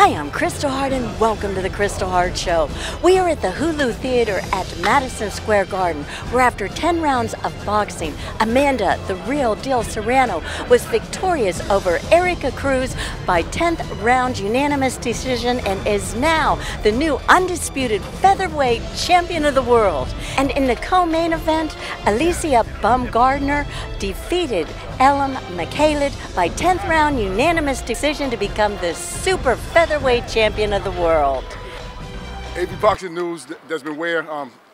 Hi, I'm Kristal Hart and welcome to the Kristal Hart Show. We are at the Hulu Theater at Madison Square Garden, where after 10 rounds of boxing, Amanda, the real deal Serrano, was victorious over Erica Cruz by 10th round unanimous decision and is now the new undisputed featherweight champion of the world. And in the co-main event, Alycia Baumgardner defeated Elham Makhaled by 10th round unanimous decision to become the Super Featherweight champion of the world. AP Boxing News, Desmond Ware.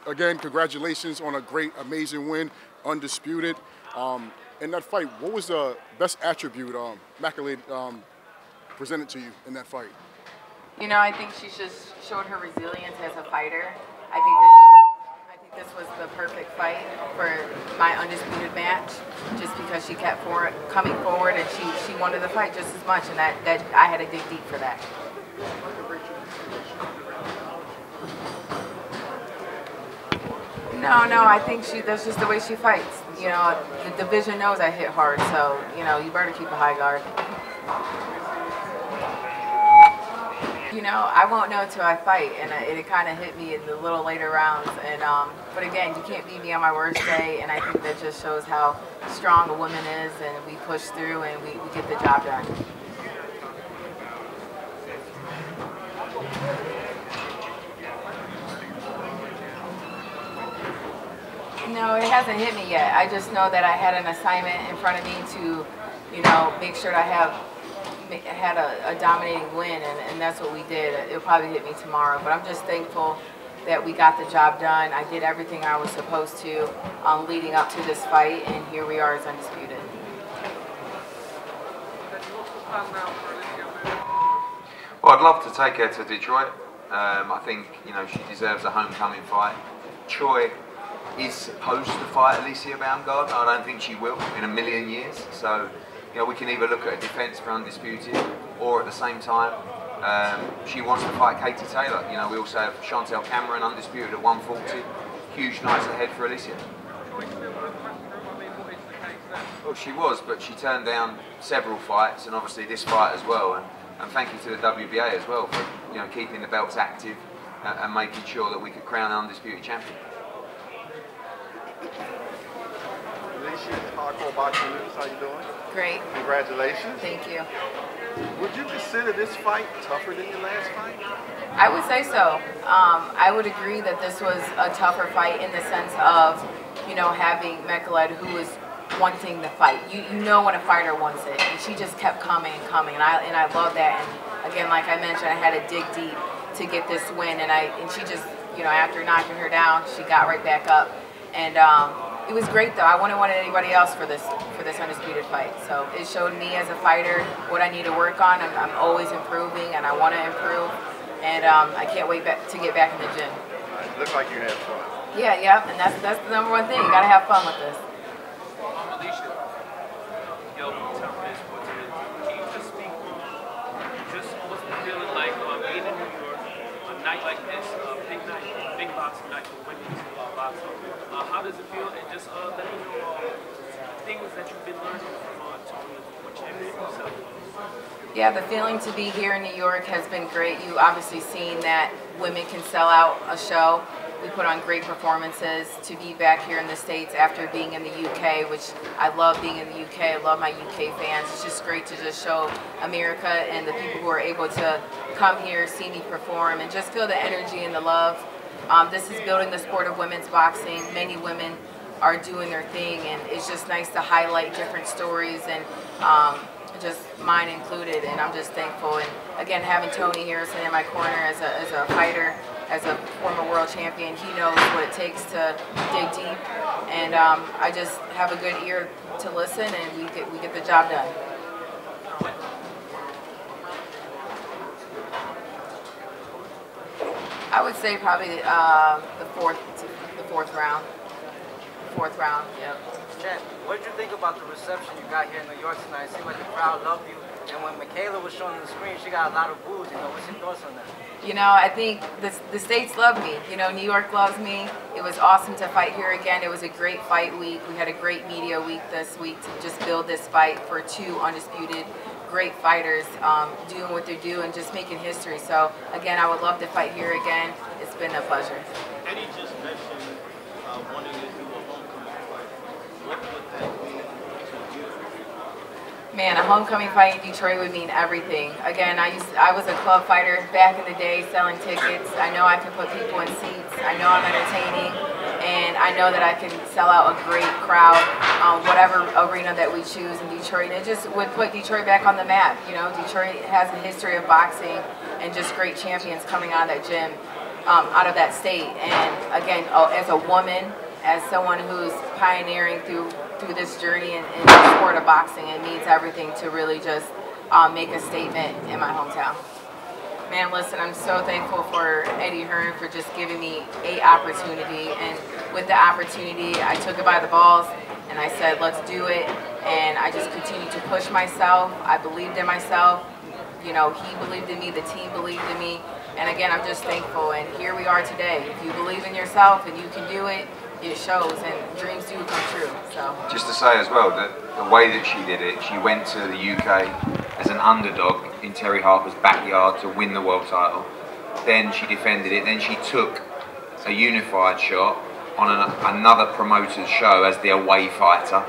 Again, congratulations on a great, amazing win, undisputed. In that fight, what was the best attribute Makhaled presented to you in that fight? You know, I think she just showed her resilience as a fighter. I think this was the perfect fight for my undisputed match, just because she kept coming forward and she wanted the fight just as much, and that I had to dig deep for that. No, I think that's just the way she fights. You know, the division knows I hit hard, so, you know, you better keep a high guard. You know, I won't know until I fight, and it kind of hit me in the little later rounds. And but again, you can't beat me on my worst day, and I think that just shows how strong a woman is, and we push through and we get the job done. No, it hasn't hit me yet. I just know that I had an assignment in front of me to, you know, make sure I had a dominating win, and that's what we did. It'll probably hit me tomorrow, but I'm just thankful that we got the job done. I did everything I was supposed to leading up to this fight, and here we are as undisputed. Well, I'd love to take her to Detroit. I think, you know, she deserves a homecoming fight. Choi is supposed to fight Alycia Baumgardner. I don't think she will in a million years. So, you know, we can either look at a defence for undisputed, or at the same time, she wants to fight Katie Taylor. You know, we also have Chantel Cameron undisputed at 140. Huge nights ahead for Alycia. Well, she was, but she turned down several fights, and obviously this fight as well. And thank you to the WBA as well for, you know, keeping the belts active and making sure that we could crown an undisputed champion. Alycia, Hardcore Boxing News, how you doing? Great. Congratulations. Thank you. Would you consider this fight tougher than your last fight? I would say so. I would agree that this was a tougher fight in the sense of, you know, having Makhaled, who was wanting the fight. You know when a fighter wants it, and she just kept coming and coming, and I love that. And again, like I mentioned, I had to dig deep to get this win, and she just, you know, after knocking her down, she got right back up, and it was great though. I wouldn't want anybody else for this undisputed fight. So it showed me as a fighter what I need to work on. I'm always improving, and I want to improve, and I can't wait to get back in the gym. It looked like you had fun. Yeah, and that's the number one thing. You gotta have fun with this. Alycia, can you just speak just what's the feeling like being in New York, a night like this, big boxing night for women's boxing? How does it feel? And just let me know things that you've been learning from Tony for champion yourself. Yeah, the feeling to be here in New York has been great. You obviously seen that women can sell out a show. We put on great performances. To be back here in the States after being in the UK, which I love being in the UK, I love my UK fans. It's just great to just show America and the people who are able to come here, see me perform, and just feel the energy and the love. This is building the sport of women's boxing. Many women are doing their thing, and it's just nice to highlight different stories, and just mine included, and I'm just thankful. And again, having Tony here sitting in my corner as a fighter, as a former world champion, he knows what it takes to dig deep, and I just have a good ear to listen, and we get the job done. I would say probably the fourth round. Yep. champ. What did you think about the reception you got here in New York tonight? It seemed like the crowd loved you. And when Makhaled was shown on the screen, she got a lot of boos. You know, what's your thoughts on that? You know, I think the States love me. You know, New York loves me. It was awesome to fight here again. It was a great fight week. We had a great media week this week to just build this fight for two undisputed great fighters doing what they do and just making history. So, again, I would love to fight here again. It's been a pleasure. Eddie just mentioned wanting to do a homecoming fight. What would that mean to you? Man, a homecoming fight in Detroit would mean everything. Again, I was a club fighter back in the day selling tickets. I know I can put people in seats. I know I'm entertaining. And I know that I can sell out a great crowd, whatever arena that we choose in Detroit. And it just would put Detroit back on the map. You know, Detroit has a history of boxing and just great champions coming out of that gym, out of that state. And again, as a woman, as someone who's pioneering through this journey in the sport of boxing, it means everything to really just make a statement in my hometown. Man, listen, I'm so thankful for Eddie Hearn for just giving me an opportunity. And with the opportunity, I took it by the balls and I said, let's do it. And I just continued to push myself. I believed in myself. You know, he believed in me, the team believed in me. And again, I'm just thankful. And here we are today. If you believe in yourself and you can do it, it shows, and dreams do come true. So just to say as well that the way that she did it, she went to the UK as an underdog in Terry Harper's backyard to win the world title. Then she defended it. Then she took a unified shot on another promoter's show as the away fighter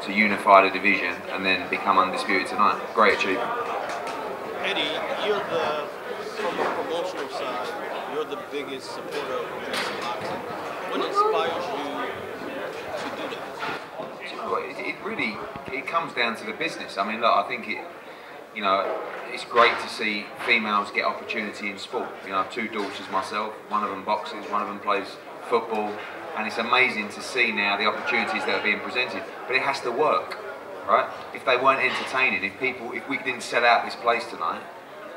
to unify the division and then become undisputed tonight. Great achievement. Eddie, from a promotional side, you're the biggest supporter of women's boxing. What inspires you to do that? It really comes down to the business. I mean, look, I think it's great to see females get opportunity in sport. You know, I have two daughters myself. One of them boxes, one of them plays football, and it's amazing to see now the opportunities that are being presented. But it has to work, right? If they weren't entertaining, if we didn't sell out this place tonight,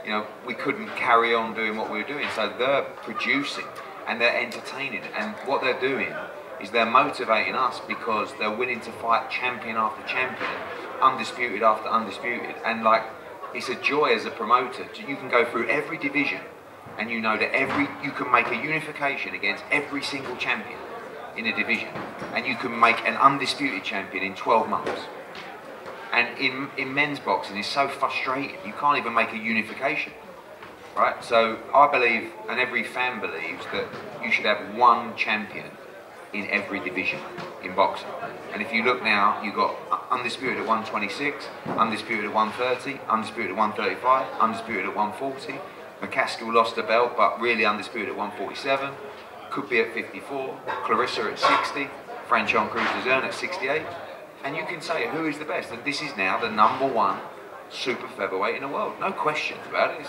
you know, we couldn't carry on doing what we were doing. So they're producing and they're entertaining, and what they're doing is they're motivating us because they're willing to fight champion after champion, undisputed after undisputed, and like, it's a joy as a promoter. You can go through every division and you know that you can make a unification against every single champion in a division, and you can make an undisputed champion in 12 months. And in men's boxing, it's so frustrating. You can't even make a unification, right? So I believe, and every fan believes, that you should have one champion in every division in boxing. And if you look now, you've got undisputed at 126, undisputed at 130, undisputed at 135, undisputed at 140. McCaskill lost the belt, but really undisputed at 147. Could be at 54. Clarissa at 60. Franchon Cruz-Dezern at 68. And you can say who is the best. And this is now the #1 super featherweight in the world. No questions about it.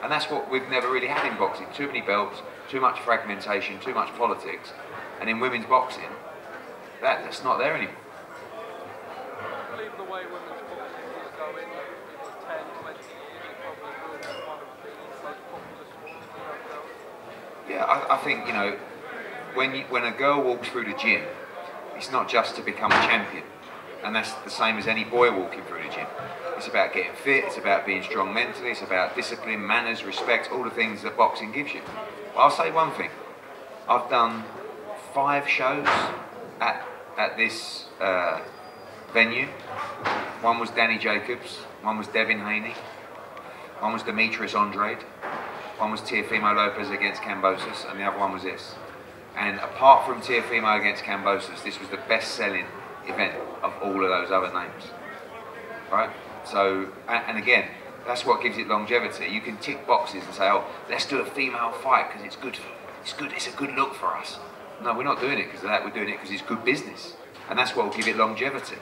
And that's what we've never really had in boxing. Too many belts, too much fragmentation, too much politics. And in women's boxing, that's not there anymore. I believe the way women's boxing is going, in 10, 20 years, it probably will be one of the most popular sports for young girls. Yeah, I think, you know, when a girl walks through the gym, it's not just to become a champion. And that's the same as any boy walking through the gym. It's about getting fit, it's about being strong mentally, it's about discipline, manners, respect, all the things that boxing gives you. But I'll say one thing. I've done 5 shows at this venue. One was Danny Jacobs, one was Devin Haney, one was Demetrius Andrade, one was Teofimo Lopez against Kambosos, and the other one was this. And apart from Teofimo against Kambosos, this was the best-selling event of all of those other names, right? So, and again, that's what gives it longevity. You can tick boxes and say, oh, let's do a female fight because it's good, it's a good look for us. No, we're not doing it because of that, we're doing it because it's good business. And that's what will give it longevity.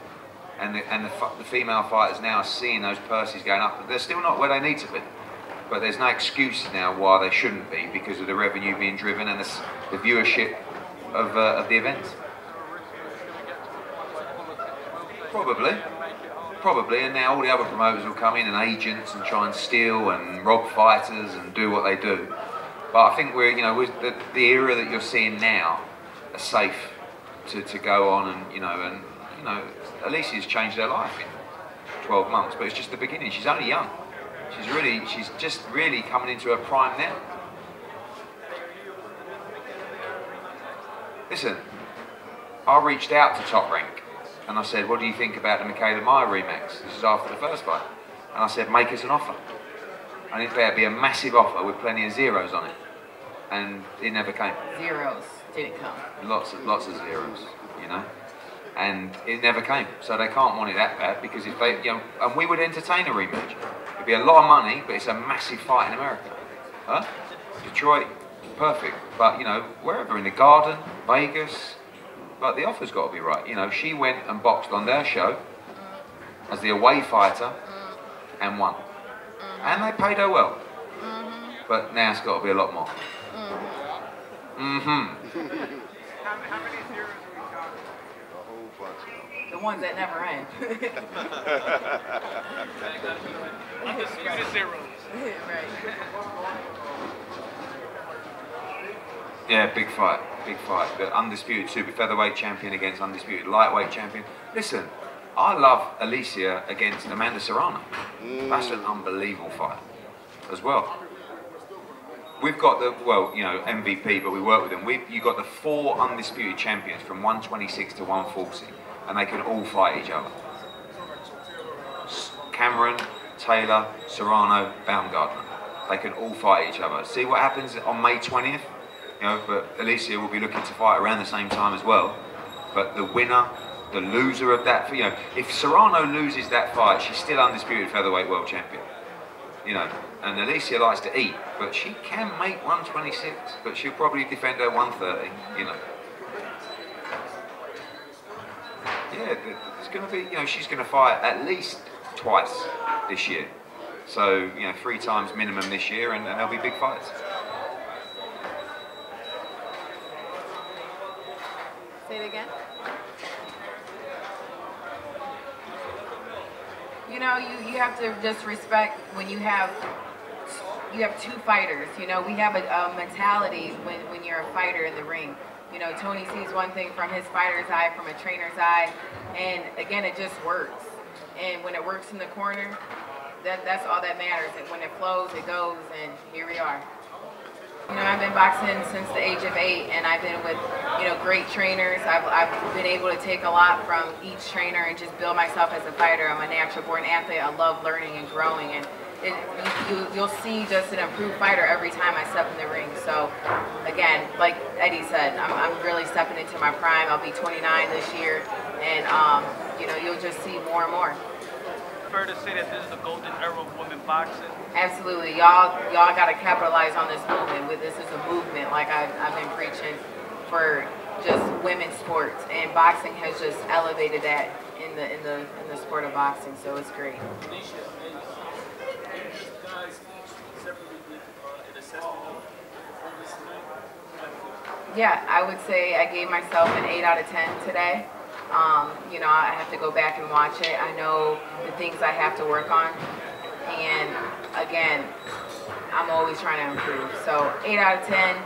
And the female fighters now are seeing those purses going up. They're still not where they need to be. But there's no excuse now why they shouldn't be because of the revenue being driven and the viewership of the events. Probably, and now all the other promoters will come in and agents and try and steal and rob fighters and do what they do. But I think the era that you're seeing now are safe to go on and you know, Alicia's changed her life in 12 months, but it's just the beginning. She's only young. She's just really coming into her prime now. Listen, I reached out to Top Rank and I said, what do you think about the Makhaled rematch? This is after the first fight. And I said, make us an offer. And it better be a massive offer with plenty of zeros on it. And it never came. Zeros didn't come. Lots of zeros, you know. And it never came. So they can't want it that bad because if they, you know, and we would entertain a rematch. It'd be a lot of money, but it's a massive fight in America. Huh? Detroit, perfect. But, you know, wherever, in the Garden, Vegas, but the offer's got to be right. You know, she went and boxed on their show as the away fighter and won. And they paid her well. But now it's got to be a lot more. How many zeros are we talking? A whole bunch. The ones that never end. Undisputed zeros. Right. Yeah, big fight, big fight. The undisputed super featherweight champion against undisputed lightweight champion. Listen, I love Alycia against Amanda Serrano. That's an unbelievable fight as well. We've got the, well, you know, MVP, but we work with them. You got the 4 undisputed champions from 126 to 140, and they can all fight each other. Cameron, Taylor, Serrano, Baumgardner. They can all fight each other. See what happens on May 20th? You know, but Alycia will be looking to fight around the same time as well. But the winner, the loser of that, you know, if Serrano loses that fight, she's still undisputed featherweight world champion. You know, and Alycia likes to eat, but she can make 126, but she'll probably defend her 130, you know. Yeah, it's going to be, you know, she's going to fight at least twice this year. So, you know, 3 times minimum this year, and there'll be big fights. Say it again. You know, you have to just respect when you have 2 fighters. You know, we have a mentality when you're a fighter in the ring. You know, Tony sees one thing from his fighter's eye, from a trainer's eye, and again, it just works. And when it works in the corner, that's all that matters. And when it flows, it goes, and here we are. You know, I've been boxing since the age of 8, and I've been with, you know, great trainers. I've been able to take a lot from each trainer and just build myself as a fighter. I'm a natural born athlete. I love learning and growing, and you'll see just an improved fighter every time I step in the ring. So, again, like Eddie said, I'm really stepping into my prime. I'll be 29 this year, and you know, you'll just see more and more. Fair to say that this is the golden era of women boxing? Absolutely. Y'all got to capitalize on this movement. This is a movement, like I've been preaching for just women's sports, and boxing has just elevated that in the sport of boxing. So it's great. Alycia, you guys each separately did an assessment of performance tonight? Yeah, I would say I gave myself an 8 out of 10 today. You know, I have to go back and watch it. I know the things I have to work on, and again, I'm always trying to improve. So 8 out of 10.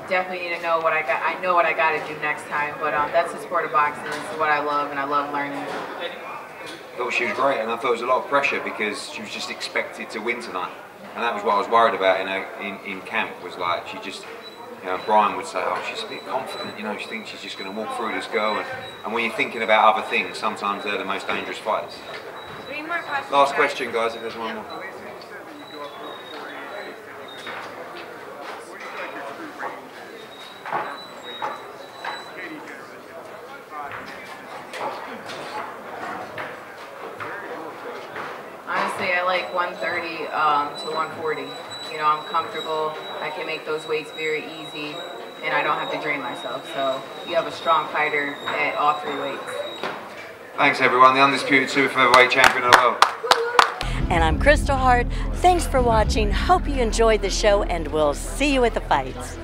Definitely need to know what I got. I know what I got to do next time, but that's the sport of boxing. This is what I love, and I love learning. I thought she was great, and I thought there was a lot of pressure because she was just expected to win tonight, and that was what I was worried about in camp. Was like she just, you know, Brian would say, oh, she's a bit confident, you know, she thinks she's just going to walk through this girl, and when you're thinking about other things, sometimes they're the most dangerous fighters. 3 more questions. Last question, guys, if there's one more. Alycia, you said that you go up to 48. What do you feel like your true range is? Katie generally says 5. Honestly, I like 130 to 140. You know, I'm comfortable. I can make those weights very easy, and I don't have to drain myself. So you have a strong fighter at all 3 weights. Thanks, everyone. The undisputed super featherweight champion of the world. And I'm Kristal Hart. Thanks for watching. Hope you enjoyed the show, and we'll see you at the fights.